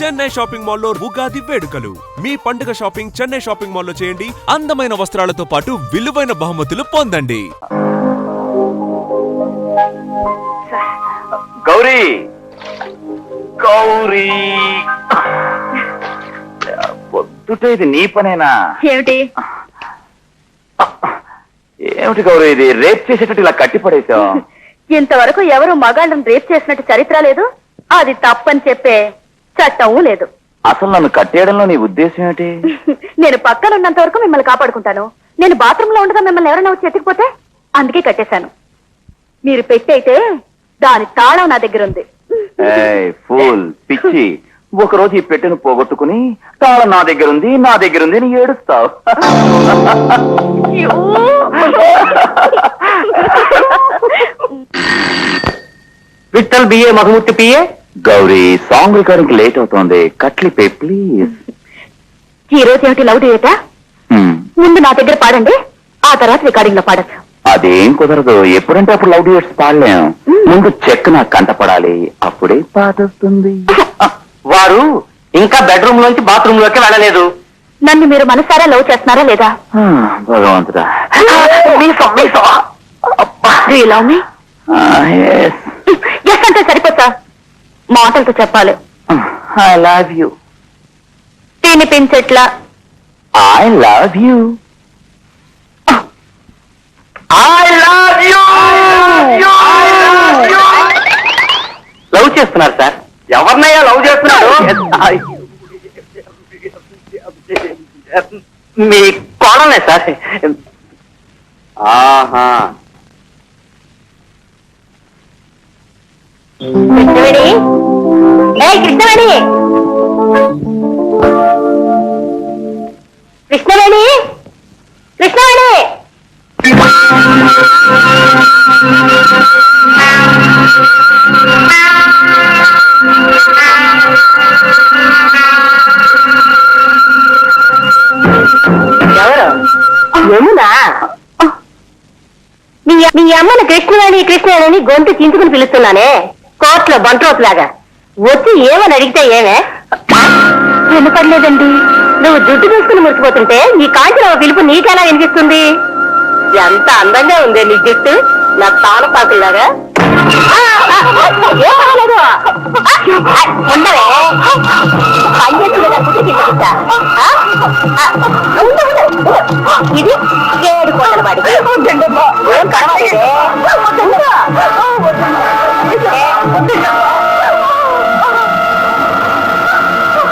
Chennai shopping మాల్లో ఉగాది వేడుకలు. మీ పండుగ షాపింగ్ చెన్నై షాపింగ్ మాల్లో చేయండి. అందమైన వస్త్రాలతో పాటు విలువైన బహుమతులు పొందండి. గౌరీ గౌరీ పొద్దుటే ఇది నీ పనేనా? ఏమిటి ఏమిటి గౌరీ, ఇది రేప్ చేసేటట్టు ఇలా కట్టిపడేశావు? ఇంతవరకు ఎవరు మగాళ్ళని రేప్ చేసినట్టు చరిత్ర లేదు. అది తప్పని చెప్పే చట్టం లేదు. అసలు నన్ను కట్టేయడంలో నీ ఉద్దేశం ఏంటి? నేను పక్కన ఉన్నంత వరకు మిమ్మల్ని కాపాడుకుంటాను. నేను బాత్రూమ్ లో ఉండగా మిమ్మల్ని ఎవరైనా వచ్చి ఎత్తుకుపోతే అందుకే కట్టేశాను. మీరు పెట్టయితే దాని తాళం నా దగ్గర ఉంది. ఫూల్ పిచ్చి, ఒకరోజు ఈ పెట్టెను పోగొట్టుకుని తాళం నా దగ్గర ఉంది అని ఏడుస్తావు. Vitthal BA Madhumurthy PA. Gauri, song recording late అవుతోంది, కట్లిపే ప్లీజ్. ఈ రోజు ఏమిటి లవ్ డేటా? ముందు నా దగ్గర పాడండి, ఆ తర్వాత రికార్డింగ్ లో పాడచ్చు. అదేం కుదరదు, ఎప్పుడంటే అప్పుడు లవ్ డ్యూయట్స్ పాడలేం. ముందు చెక్ నాకు కంటపడాలి, అప్పుడే పాట వస్తుంది. వారు ఇంకా బెడ్రూమ్ లోంచి బాత్రూమ్ లోకి వెళ్ళలేదు. నన్ను మీరు మనసారా లవ్ చేస్తున్నారా లేదా? భగవంతుడా, లవ్ మీ ఎస్ అంటే సరిపోతా, మాటలతో చెప్పాలి. I love you. తినిపించట్లా. I love you. లవ్ చేస్తున్నారు సార్. ఎవరినయ్యా లవ్ చేస్తున్నాడు? మీ కోడలే సార్. ఆహా. కృష్ణవేణి, కృష్ణవేణి, కృష్ణవేణి, కృష్ణవేణి. ఎవరు? యమునా? మీ అమ్మని కృష్ణవేణి కృష్ణవేణి గొంతు చించుకుని పిలుస్తున్నానే, కోర్టులో బంట్రోతులాగా. వచ్చి ఏమని అడిగితే ఏమే? వినపడలేదండి. నువ్వు జుట్టు తీసుకుని మురిసిపోతుంటే ఈ కాంచరావు పిలుపు నీకెలా వినిపిస్తుంది? ఎంత అందంగా ఉందే నీ జుట్టు, నా తాళపాకులాగా. ఉండవే ఇది ఏడు కొండల వాడికి ఏం పర్వాలేదే.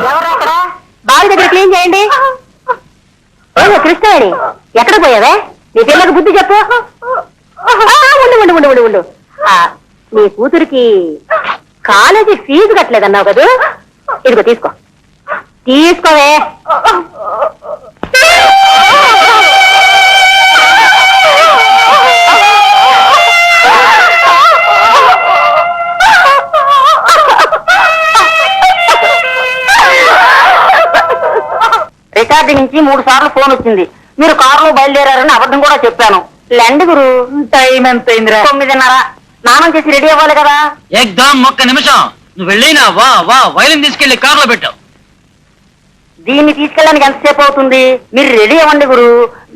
ఎవరు అక్కడ? బావి దగ్గర క్లీన్ చేయండి. ఏమో కృష్ణవేణి, ఎక్కడ పోయావే? నీ పిల్లలకు బుద్ధి చెప్పు. ఉండు ఉండు ఉండు ఉండు ఉండు. నీ కూతురికి కాలేజీ ఫీజు కట్టలేదన్నావు కదా, ఇదిగో తీసుకో. తీసుకోవే. రికార్డింగ్ నుంచి 3 సార్లు ఫోన్ వచ్చింది. మీరు కారులో బయలుదేరారని అబద్ధం కూడా చెప్పాను. లెండి గురు. టైం ఎంత అయిందిరా? 9:30. స్నానం చేసి రెడీ అవ్వాలి కదా. ఎగ్దాం ఒక్క నిమిషం. నువ్వు వెళ్ళినా వా వైలిన్ తీసుకెళ్లి కారులో పెట్టావు. దీన్ని తీసుకెళ్ళడానికి ఎంతసేపు అవుతుంది? మీరు రెడీ అవ్వండి గురు,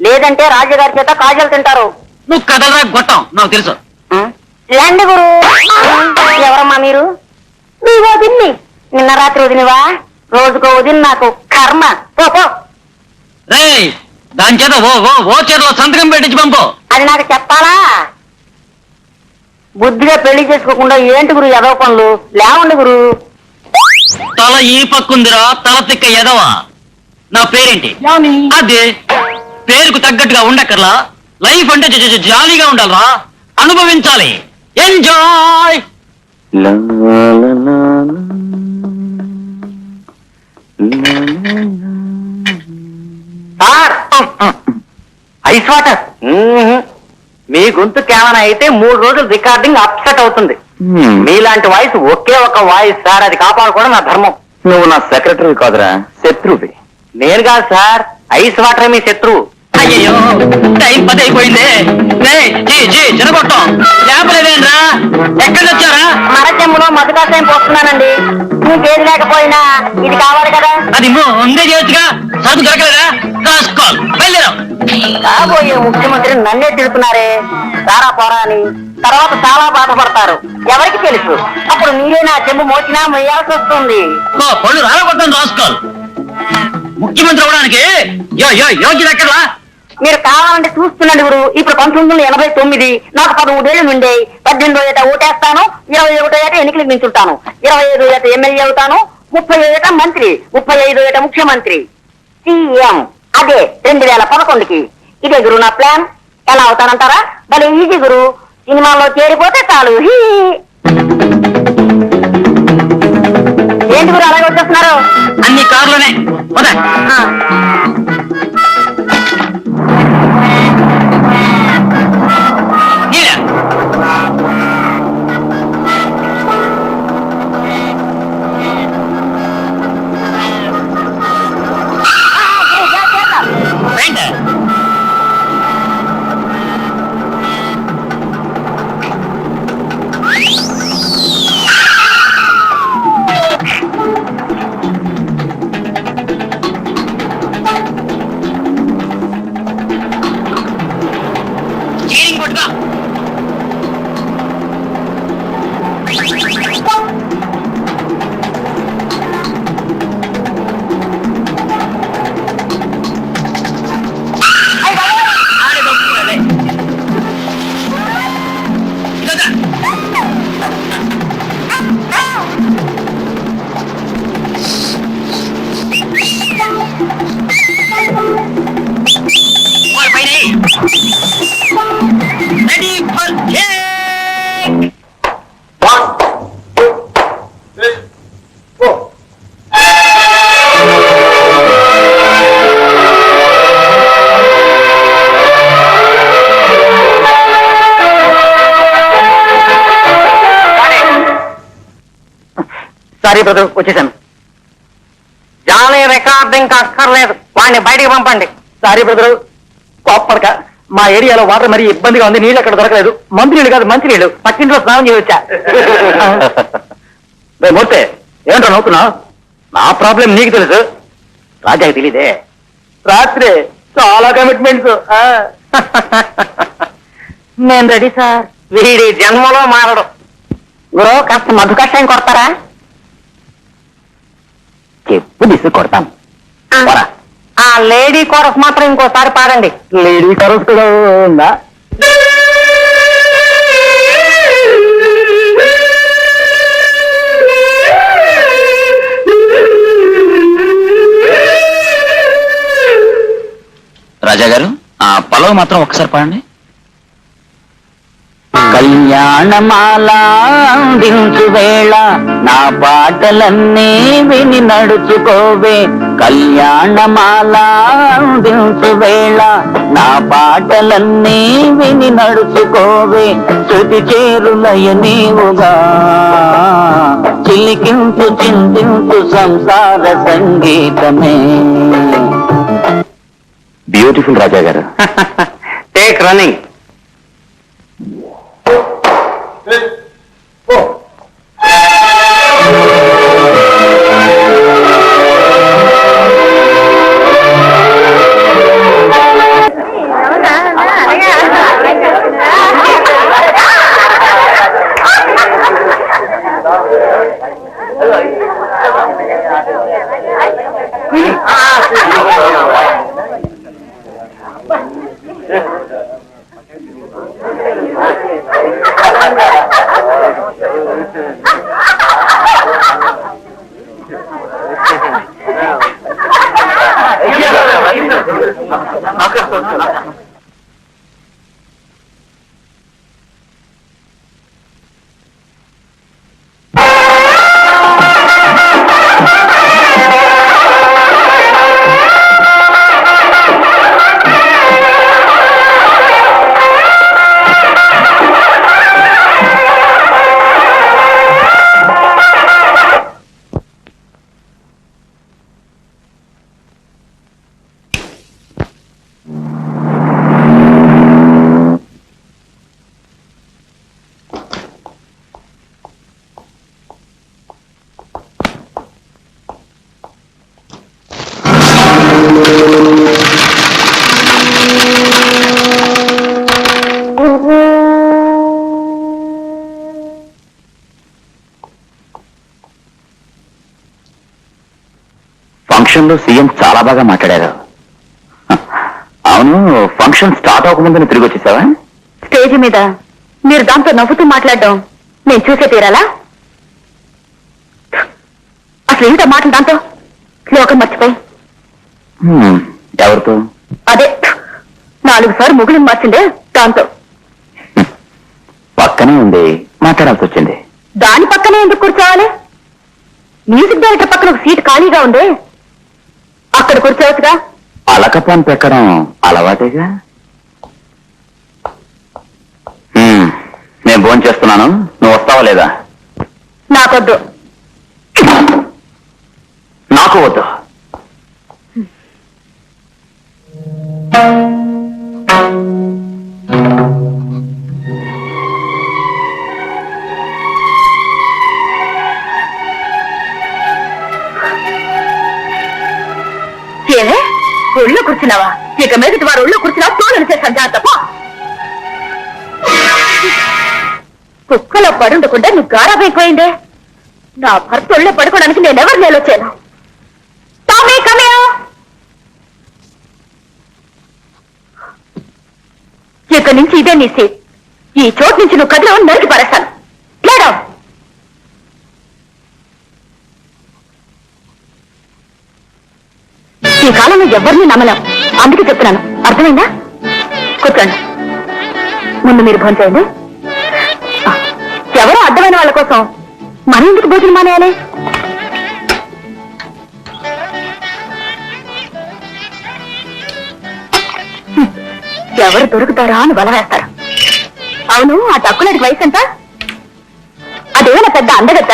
లేదంటే రాజుగారి చేత కాజలు తింటారు. నువ్వు కదలరా గొట్టం, నాకు తెలుసు. లేండి గురు. ఎవరమ్మా మీరు? మీ వదిన్ని. నిన్న రాత్రి వదినివా? రోజుకో వదిన నాకు కర్మ. పో. రేయ్, దాని చేత ఓ చేతిలో సంతకం పెట్టించి పంపు. అది నాకు చెప్పాలా? బుద్ధిగా పెళ్లి చేసుకోకుండా ఏంటి గురు ఎదవ పనులు? లేవండి గురు. తల ఈ పక్కుందిరా, తల తిక్క ఎదవా. నా పేరేంటి? అదే పేరుకు తగ్గట్టుగా ఉండక్కర్లా. లైఫ్ అంటే జాలీగా ఉండాలరా, అనుభవించాలి. ఎంజాయ్. Ice water. మీ గొంతు కేవలం అయితే 3 రోజులు రికార్డింగ్ అప్సెట్ అవుతుంది. మీలాంటి వాయిస్ ఒకే ఒక వాయిస్ సార్, అది కాపాడుకోవడం నా ధర్మం. నువ్వు నా సెక్రటరీ కాదురా, శత్రువి. నేను కాదు సార్, ఐస్ వాటర్ మీ శత్రువు. అయ్యో టైం 10 అయిపోయింది. చిన్నగొట్టం లేపలేదేంద్రా, ఎక్కడి వచ్చారా? మరచెమ్ములో మధుకాశయం పోస్తున్నానండి. నీకేది లేకపోయినా ఇది కావాలి కదా. అది ముందే చేయొచ్చుగా, చదువు దొరకలేదా? రాసుకోవాలి, బయలుదేరాం. కాబోయే ముఖ్యమంత్రి నన్నే తిడుతున్నారే సారా పోరా అని. తర్వాత చాలా బాధపడతారు. ఎవరికి తెలుసు, అప్పుడు మీరే నా చెంబు మోచినా మొయ్యాల్సి వస్తుంది. పళ్ళు రాలగొట్టం రాసుకోవాలి. ముఖ్యమంత్రి అవడానికి యోగ్యత ఎక్కడా? మీరు కావాలంటే చూస్తుండండి గురు. ఇప్పుడు 1989, నాకు 13 ఏళ్ళు నుండే. 18వ ఏట ఓటేస్తాను, 21వ ఏట ఎన్నికలకు నించుంటాను, 25వ ఏట ఎమ్మెల్యే అవుతాను, 30వ ఏట మంత్రి, 35వ ఏట ముఖ్యమంత్రి, సీఎం. అదే 2011కి. ఇదే గురు నా ప్లాన్. ఎలా అవుతానంటారా? భలే ఈజీ గురు. సినిమాల్లో చేరిపోతే చాలు. ఏంటి గురు అలాగే వచ్చేస్తున్నారు? అన్ని కార్లోనే సారీ బ్రదర్, వచ్చేసాను. జానీ రికార్డ్ ఇంకా అక్కర్లేదు, వాడిని బయటికి పంపండి. సారీ బ్రదర్, కోప్పడక. మా ఏరియాలో వాటర్ మరీ ఇబ్బందిగా ఉంది, నీళ్ళు అక్కడ దొరకలేదు. మంచి నీళ్ళు కాదు, మంచి నీళ్ళు. పక్కింట్లో స్నానం చేసి వచ్చా. మూర్తే, ఏమంటా నవ్వుతున్నావు? నా ప్రాబ్లం నీకు తెలుసు, రాజాకి తెలీదే. రాత్రి చాలా కమిట్మెంట్స్. నేను రెడీ సార్. వీడి జన్మలో మారడు. గురు కాస్త మధు కషాయం కొడతారా? చెప్పు దిశ కొడతాను. ఆ లేడీ కోరస్ మాత్రం ఇంకోసారి పాడండి. లేడీ కోరస్ కూడా ఉందా? రాజా గారు, ఆ పల్లవి మాత్రం ఒకసారి పాడండి. కళ్యాణమాల అందించు వేళ నా పాటలన్నీ విని నడుచుకోవే. కళ్యాణమాల అందించు వేళ నా పాటలన్నీ విని నడుచుకోవే. శృతి చేరులయ నీవుగా చిలికించు చింతించు సంసార సంగీతమే. బ్యూటిఫుల్ రాజా గారు. Take running. ఫంక్షన్ లో సీఎం చాలా బాగా మాట్లాడారు. అవును, ఫంక్షన్ స్టార్ట్ అవ్వకముందు తిరిగి వచ్చేసావా? స్టేజ్ మీద మీరు దాంతో నవ్వుతూ మాట్లాడడం నేను చూసే తీరాలా? అసలు ఏంటో మాటలు దాంతో లోకం మర్చిపోయి. ఎవరితో? అదే 4 సార్లు ముగ్గులు మార్చిందే దాంతో. పక్కనే ఉంది, మాట్లాడాల్సి వచ్చింది. దాని పక్కనే ఎందుకు కూర్చోవాలి? మ్యూజిక్ డైరెక్టర్ పక్కన ఒక సీట్ ఖాళీగా ఉంది, అక్కడ కూర్చోవచ్చుగా. అలకపాన్ పెక్కడం అలవాటేగా. నేను భోజనం చేస్తున్నాను, నువ్వు వస్తావా లేదా? నాకొద్దు. నాకు వద్దు. ఏమే ఒళ్ళో కూర్చున్నావా? ఇక మీదటి వారు ఒళ్ళో కూర్చున్నావా? తోలని చేస్తాను జాగ్రత్త. కుక్కలో పడుండకుండా నీకు గారాబైపోయిందే. నా భర్త ఒళ్ళో పడుకోవడానికి నేనెవరు నేలొచ్చాను? ఇక్కడి నుంచి ఇదే నీ సీట్. ఈ చోటు నుంచి నువ్వు కదిలో నరికి పరేస్తాను. లేడా? ఈ కాలంలో ఎవరిని నమ్మలేం, అందుకే చెప్తున్నాను. అర్థమైందా? కూర్చోండి. ముందు మీరు భోజనం చేయండి. ఎవరో అడ్డమైన వాళ్ళ కోసం మరి ఎందుకు భోజనం మానేయాలి? ఎవరు దొరుకుతారా అని బల వేస్తారు. అవును, ఆ తక్కువటి వయసు ఎంత? అదేమైనా పెద్ద అందగత్త?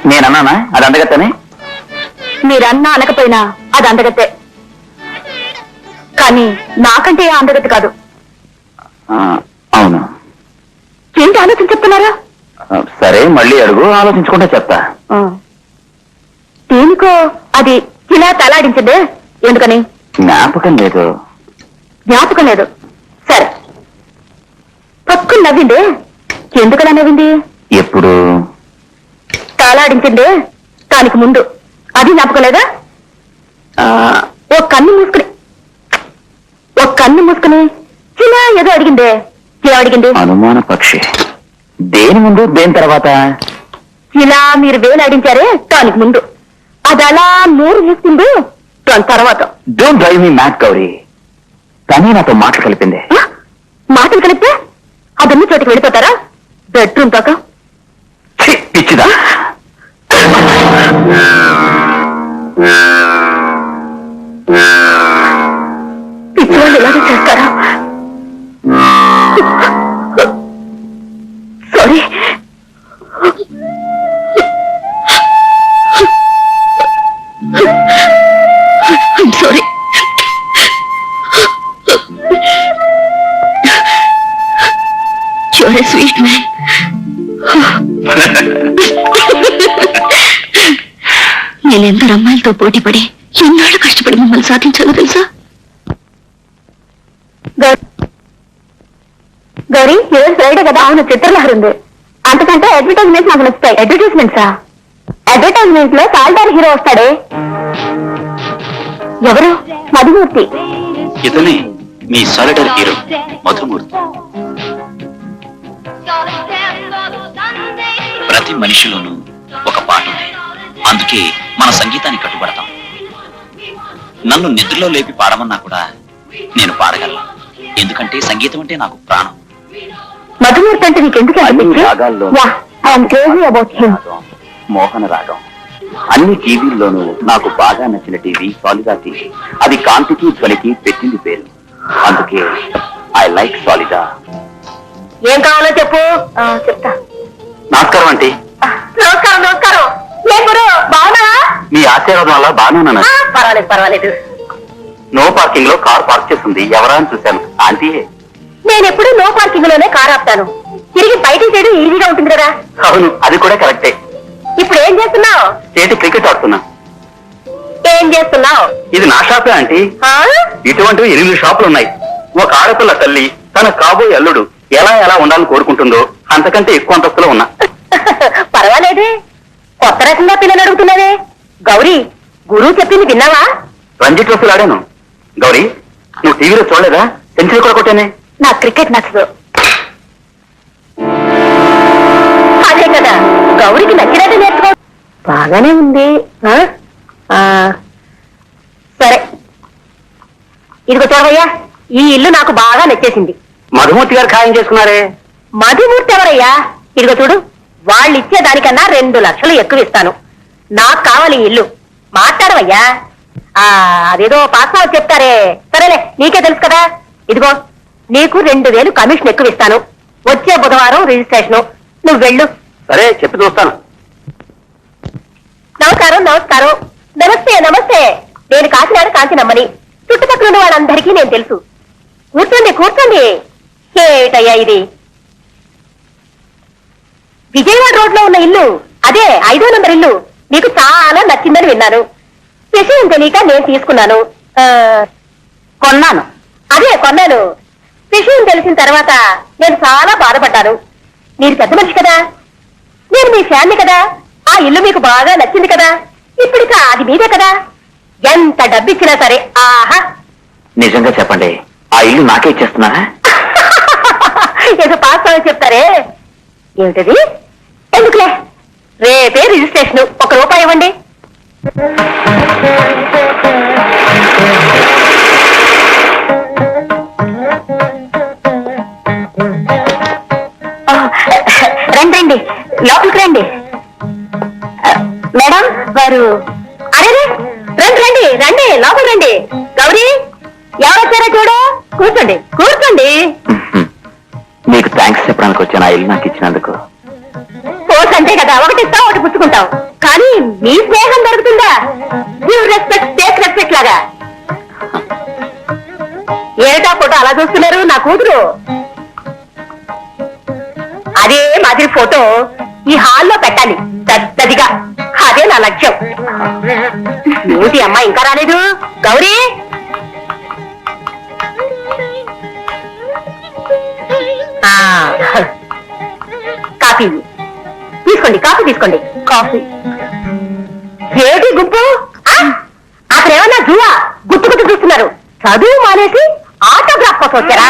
నేనన్నానా అది అందగత్తనే? మీరన్నా అనకపోయినా అది అందగత్తే. కానీ నాకంటే ఏ అందగత్త కాదు. అవును. ఏంటి ఆలోచన చెప్తున్నారా? సరే, మళ్ళీ అడుగు, ఆలోచించుకుంటే చెప్తా. దేనికో అది ఇలా తలాడించిందే, ఎందుకని? జ్ఞాపకం లేదు. జ్ఞాపకం లేదు, సరే. పక్కన నవ్విందే, ఎందుకలా నవ్వింది? ఎప్పుడు? తలాడించిందే దానికి ముందు, అది జ్ఞాపకం లేదా? ఒక కన్ను మూసుకుని ఇలా ఏదో అడిగిందే, ఇలా అడిగింది. అనుమాన పక్షి. దేని ముందు, దేని తర్వాత? ఇలా మీరు వేలాడించారే దానికి ముందు, అది అలా నోరు మూసుకుంది దాని తర్వాత. Don't drive me mad Gauri. కానీ నాతో మాటలు కలిపింది. మాటలు కలిపితే అదన్నీ చోటికి వెళ్ళిపోతారా? బెడ్రూమ్ దాకా. పిచ్చిదా? పిచ్చి వాళ్ళు ఇలాగే చేస్తారా? Sorry. Sorry. You're a sweet man. నేనెందరు అమ్మాయిలతో పోటీపడి ఎన్నాళ్ళు కష్టపడి మిమ్మల్ని సాధించాలో తెలుసా? గౌరీ, ఈరోజు ఫ్రైడే కదా? అవును, చిత్రలహరి ఉంది. అంతకంటే అడ్వర్టైజ్మెంట్స్ నాకు నచ్చుతాయి. అడ్వర్టైజ్మెంట్సా? అడ్వర్టైజ్మెంట్ లో సాల్టార్ హీరో వస్తాడే, ఎవరు? మధుమూర్తి. ఇతనే మీ సాలిడర్ హీరో మధుమూర్తి. ప్రతి మనిషిలోనూ ఒక పాట ఉంది, అందుకే మన సంగీతాన్ని కట్టుబడతాం. నన్ను నిద్రలో లేపి పాడమన్నా కూడా నేను పాడగలను, ఎందుకంటే సంగీతం అంటే నాకు ప్రాణం. మధుమూర్తి అంటే నీకెందుకు? మోహన రాగం. అన్ని టీవీల్లోనూ నాకు బాగా నచ్చిన టీవీ సాలిడా టీవీ. అది కాంతికి ధ్వనికి పెట్టింది పేరు, అందుకే ఐ లైక్ సాలిడా. ఏం కావాలో చెప్పు. చెప్తా. నమస్కారం ఆంటీ. నమస్కారం. నమస్కారం. ఏం గురు, బాగున్నా? మీ ఆశీర్వాదం వల్ల బాగానే. పర్వాలేదు పర్వాలేదు. నో పార్కింగ్ లో కార్ పార్క్ చేస్తుంది, ఎవరా అని చూశాను. ఆంటీయే. నేను ఎప్పుడు నో పార్కింగ్ లోనే కారు ఆపుతాను, తిరిగి బయటికి చేయడం ఈజీగా ఉంటుంది కదా. అవును, అది కూడా కరెక్టే. ఇప్పుడు ఏం చేస్తున్నావు? స్టేట్ క్రికెట్ ఆడుతున్నా. ఏం చేస్తున్నావు? ఇది నా షాపే ఆంటీ. ఇటువంటివి 8 షాపులు ఉన్నాయి. ఒక ఆడపిల్ల తల్లి తన కాబోయే అల్లుడు ఎలా ఎలా ఉండాలని కోరుకుంటుందో అంతకంటే ఎక్కువ అంతస్తులో ఉన్నా. పర్వాలేదే, కొత్త రకంగా పిల్లలు అడుగుతున్నావే. గౌరీ, గురువు చెప్పింది విన్నావా? రంజీ ట్రోఫీలు ఆడాను. గౌరీ, నువ్వు టీవీలో చూడలేదా? సెంచరీ కూడా కొట్టానే. నా క్రికెట్ నచ్చదు. అదే కదా, గౌరికి నచ్చినట్టు నేర్చుకో. బాగానే ఉంది. సరే, ఇదిగో చూడవయ్యా, ఈ ఇల్లు నాకు బాగా నచ్చేసింది. మధుమూర్తి గారు ఖాయం చేసుకున్నారే. మధుమూర్తి ఎవరయ్యా? ఇదిగో చూడు, వాళ్ళు ఇచ్చే దానికన్నా 2 లక్షలు ఎక్కువ ఇస్తాను. నాకు కావాలి ఈ ఇల్లు. మాట్లాడవయ్యా. అదేదో పాస్వాడు చెప్తారే. సరేలే, నీకే తెలుసు కదా. ఇదిగో, నీకు 2000 కమిషన్ ఎక్కువ ఇస్తాను. వచ్చే బుధవారం రిజిస్ట్రేషను. నువ్వు వెళ్ళు. సరే, చెప్పి చూస్తాను. నమస్కారం. నమస్కారం. నమస్తే. నమస్తే. నేను కాకినాడ కాంతినమ్మని. చుట్టుపక్కల ఉన్న వాళ్ళందరికీ నేను తెలుసు. కూర్చోండి, కూర్చోండి. ఏటయ్యా ఇది? విజయవాడ రోడ్ లో ఉన్న ఇల్లు, అదే 5వ నంబర్ ఇల్లు. మీకు చాలా నచ్చిందని విన్నాను. విషయం తెలియక నేను తీసుకున్నాను. కొన్నాను. అదే కొన్నాను. విషయం తెలిసిన తర్వాత నేను చాలా బాధపడ్డాను. మీరు పెద్ద మనిషి కదా, నేను మీ ఫ్యామిలీ కదా. ఆ ఇల్లు మీకు బాగా నచ్చింది కదా. ఇప్పటిక అది మీదే కదా. ఎంత డబ్బిచ్చినా సరే. ఆహా, నిజంగా చెప్పండి, ఆ ఇల్లు నాకే ఇచ్చేస్తున్నారా? ఏదో పాస్ చెప్తారే. ఏమిటది? ఎందుకులే, రేపే రిజిస్ట్రేషన్. 1 రూపాయి ఇవ్వండి. రండి, లోపలికి రండి. మేడం వారు. అరే, రండి రండి రండి, లోపలికి రండి. గౌరీ, ఎవరు వచ్చారో చూడు. కూర్చోండి, కూర్చోండి. మీకు థ్యాంక్స్ చెప్పడానికి వచ్చాను, ఆ ఇల్లు నాకు ఇచ్చినందుకు. పోస్ట్ అంతే కదా, ఒకటి ఇస్తావు, ఒకటి పుచ్చుకుంటావు. కానీ మీ స్నేహం దొరుకుతుందా? గివ్ రెస్పెక్ట్, టేక్ రెస్పెక్ట్ లాగా. ఏటా ఫోటో అలా చూస్తున్నారు? నా కూతురు. అదే మాదిరి ఫోటో ఈ హాల్లో పెట్టాలి, పెద్దదిగా. అదే నా లక్ష్యం. ఏమిటి అమ్మా ఇంకా రాలేదు? గౌరీ, కాఫీ తీసుకోండి, కాఫీ తీసుకోండి. కాఫీ ఏమిటి గుంపు? అక్కడ ఏమన్నా జూవా? గుర్తు గుర్తు చూస్తున్నారు. చదువు మానేసి ఆటోగ్రాఫ్ కోసం వచ్చారా?